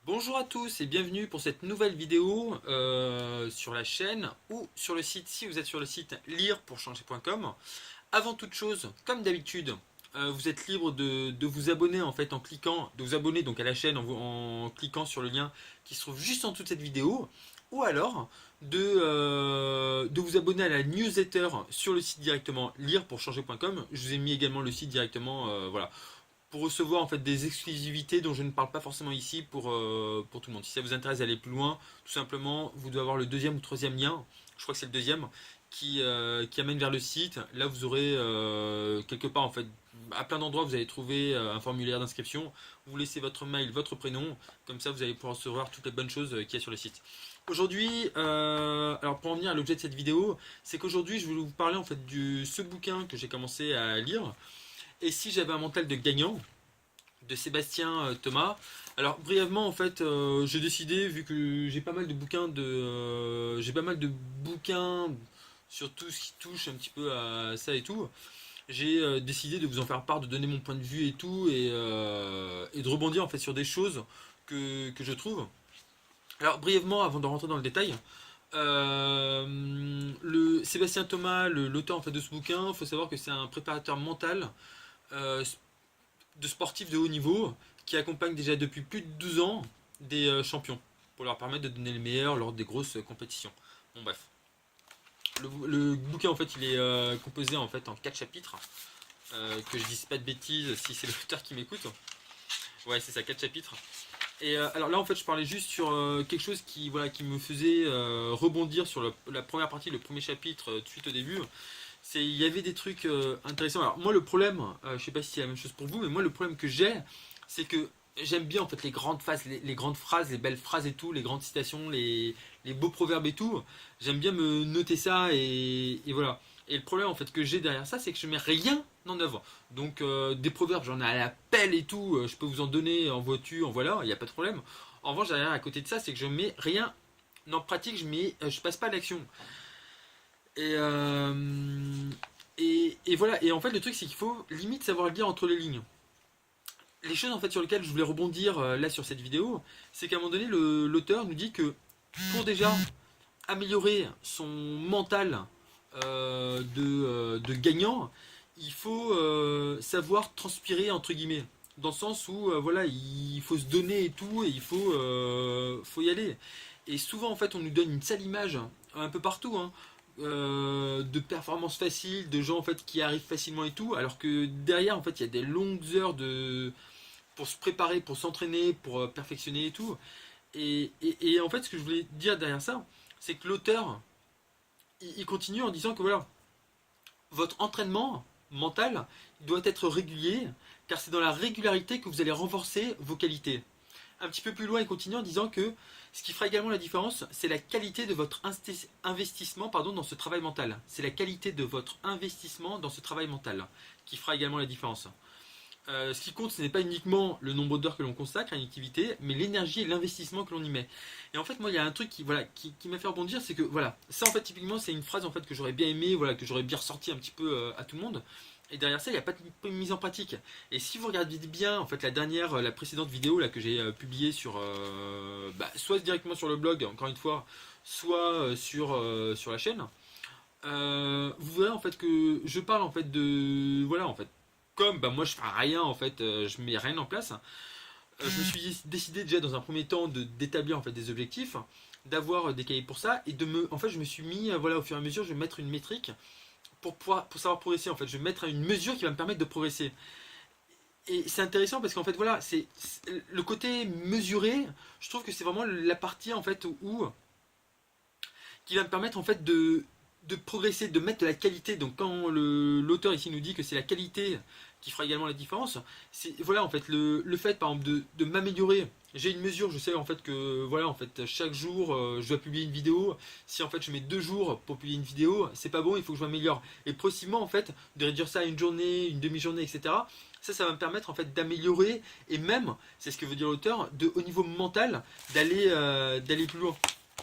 Bonjour à tous et bienvenue pour cette nouvelle vidéo sur la chaîne ou sur le site, si vous êtes sur le site lirepourchanger.com. Avant toute chose, comme d'habitude, vous êtes libre de vous abonner en fait en cliquant, de vous abonner donc à la chaîne en cliquant sur le lien qui se trouve juste en dessous de cette vidéo, ou alors de vous abonner à la newsletter sur le site directement lirepourchanger.com. Je vous ai mis également le site directement, voilà, pour recevoir en fait des exclusivités dont je ne parle pas forcément ici pour tout le monde. Si ça vous intéresse d'aller plus loin, tout simplement, vous devez avoir le deuxième ou troisième lien, je crois que c'est le deuxième, qui amène vers le site. Là, vous aurez quelque part, en fait, à plein d'endroits, vous allez trouver un formulaire d'inscription. Vous laissez votre mail, votre prénom, comme ça, vous allez pouvoir recevoir toutes les bonnes choses qu'il y a sur le site. Aujourd'hui, alors pour en venir à l'objet de cette vidéo, c'est qu'aujourd'hui, je voulais vous parler en fait de ce bouquin que j'ai commencé à lire. Et si j'avais un mental de gagnant de Sébastien Thomas. Alors brièvement en fait, j'ai décidé vu que j'ai pas mal de bouquins sur tout ce qui touche un petit peu à ça et tout. J'ai décidé de vous en faire part, de donner mon point de vue et tout, et de rebondir en fait sur des choses que je trouve. Alors brièvement, avant de rentrer dans le détail, le Sébastien Thomas, l'auteur en fait de ce bouquin, il faut savoir que c'est un préparateur mental euh, de sportifs de haut niveau qui accompagnent déjà depuis plus de 12 ans des champions pour leur permettre de donner le meilleur lors des grosses compétitions. Bon bref. Le bouquin en fait il est composé en fait en 4 chapitres. Que je dise pas de bêtises si c'est l'auteur qui m'écoute. Ouais c'est ça, 4 chapitres. Et alors là en fait je parlais juste sur quelque chose qui, voilà, qui me faisait rebondir sur la première partie, le premier chapitre tout de suite au début. Il y avait des trucs intéressants. Alors moi le problème, je sais pas si c'est la même chose pour vous, mais moi le problème que j'ai, c'est que j'aime bien en fait les grandes phrases, les grandes phrases, les belles phrases et tout, les grandes citations, les beaux proverbes et tout. J'aime bien me noter ça et voilà. Et le problème en fait que j'ai derrière ça, c'est que je mets rien en œuvre. Donc des proverbes, j'en ai à la pelle et tout, je peux vous en donner en voiture, en voilà, il n'y a pas de problème. En revanche, derrière à côté de ça, c'est que je mets rien en pratique, je passe pas à l'action. Et, euh, et voilà. Et en fait, le truc, c'est qu'il faut limite savoir lire entre les lignes. Les choses en fait sur lesquelles je voulais rebondir là sur cette vidéo, c'est qu'à un moment donné, l'auteur nous dit que pour déjà améliorer son mental de gagnant, il faut savoir transpirer entre guillemets. Dans le sens où voilà, il faut se donner et tout, et faut y aller. Et souvent en fait, on nous donne une sale image un peu partout, hein, de performances faciles, de gens en fait qui arrivent facilement et tout, alors que derrière en fait il y a des longues heures pour se préparer, pour s'entraîner, pour perfectionner et tout. Et en fait ce que je voulais dire derrière ça, c'est que l'auteur il continue en disant que voilà, votre entraînement mental doit être régulier, car c'est dans la régularité que vous allez renforcer vos qualités. Un petit peu plus loin, il continue en disant que ce qui fera également la différence, c'est la qualité de votre investissement dans ce travail mental. C'est la qualité de votre investissement dans ce travail mental qui fera également la différence. Ce qui compte, ce n'est pas uniquement le nombre d'heures que l'on consacre à une activité, mais l'énergie et l'investissement que l'on y met. Et en fait, moi, il y a un truc qui m'a fait rebondir, c'est que voilà, ça en fait, typiquement, c'est une phrase en fait que j'aurais bien aimé, voilà, que j'aurais bien ressorti un petit peu à tout le monde. Et derrière ça, il n'y a pas de mise en pratique. Et si vous regardez bien, en fait, la précédente vidéo là que j'ai publiée sur, soit directement sur le blog, encore une fois, soit sur la chaîne, vous verrez en fait que je parle en fait de, voilà, en fait, comme bah, moi je fais rien en fait, je mets rien en place. Je me suis décidé déjà dans un premier temps d'établir en fait des objectifs, d'avoir des cahiers pour ça et en fait je me suis mis voilà, au fur et à mesure je vais mettre une métrique pour savoir progresser. En fait je vais mettre une mesure qui va me permettre de progresser. Et c'est intéressant parce qu'en fait voilà, c'est le côté mesuré. Je trouve que c'est vraiment la partie en fait où qui va me permettre en fait de progresser, de mettre de la qualité. Donc quand l'auteur ici nous dit que c'est la qualité qui fera également la différence, c'est voilà en fait le fait par exemple de m'améliorer. J'ai une mesure, je sais en fait que voilà en fait chaque jour je dois publier une vidéo. Si en fait je mets 2 jours pour publier une vidéo, c'est pas bon, il faut que je m'améliore. Et progressivement en fait de réduire ça à une journée, une demi-journée, etc. Ça va me permettre en fait d'améliorer et même, c'est ce que veut dire l'auteur, au niveau mental d'aller plus loin.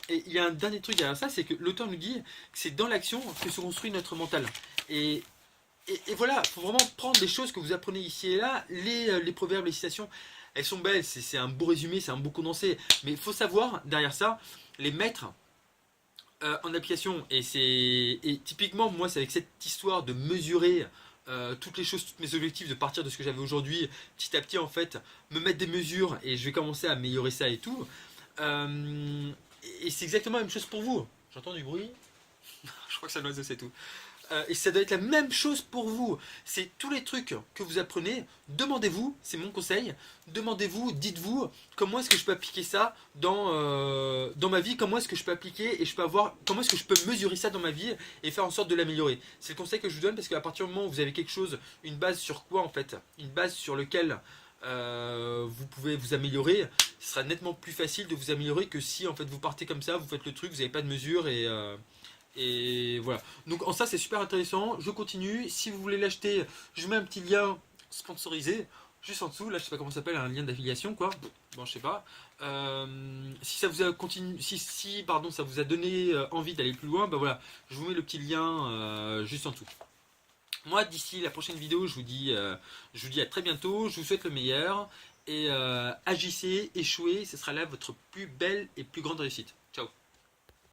Et il y a un dernier truc derrière ça, c'est que l'auteur nous dit que c'est dans l'action que se construit notre mental. Et, et voilà, il faut vraiment prendre des choses que vous apprenez ici et là, les proverbes, les citations, elles sont belles, c'est un beau résumé, c'est un beau condensé. Mais il faut savoir, derrière ça, les mettre en application. Et typiquement, moi, c'est avec cette histoire de mesurer toutes les choses, tous mes objectifs, de partir de ce que j'avais aujourd'hui, petit à petit, en fait, me mettre des mesures et je vais commencer à améliorer ça et tout. Et c'est exactement la même chose pour vous. J'entends du bruit. Je crois que c'est un oiseau, c'est tout. Et ça doit être la même chose pour vous. C'est tous les trucs que vous apprenez, demandez-vous, c'est mon conseil, demandez-vous, dites-vous, comment est-ce que je peux appliquer ça dans ma vie, comment est-ce que je peux appliquer et je peux avoir, comment est-ce que je peux mesurer ça dans ma vie et faire en sorte de l'améliorer. C'est le conseil que je vous donne parce qu'à partir du moment où vous avez quelque chose, une base sur quoi en fait, une base sur lequel vous pouvez vous améliorer, ce sera nettement plus facile de vous améliorer que si en fait vous partez comme ça, vous faites le truc, vous n'avez pas de mesure et voilà. Donc en ça c'est super intéressant. Je continue. Si vous voulez l'acheter, je mets un petit lien sponsorisé juste en dessous. Là je sais pas comment ça s'appelle, un lien d'affiliation quoi. Bon je sais pas. Si ça vous a pardon ça vous a donné envie d'aller plus loin, bah voilà, je vous mets le petit lien juste en dessous. Moi d'ici la prochaine vidéo, je vous dis à très bientôt. Je vous souhaite le meilleur et agissez, échouez, ce sera là votre plus belle et plus grande réussite.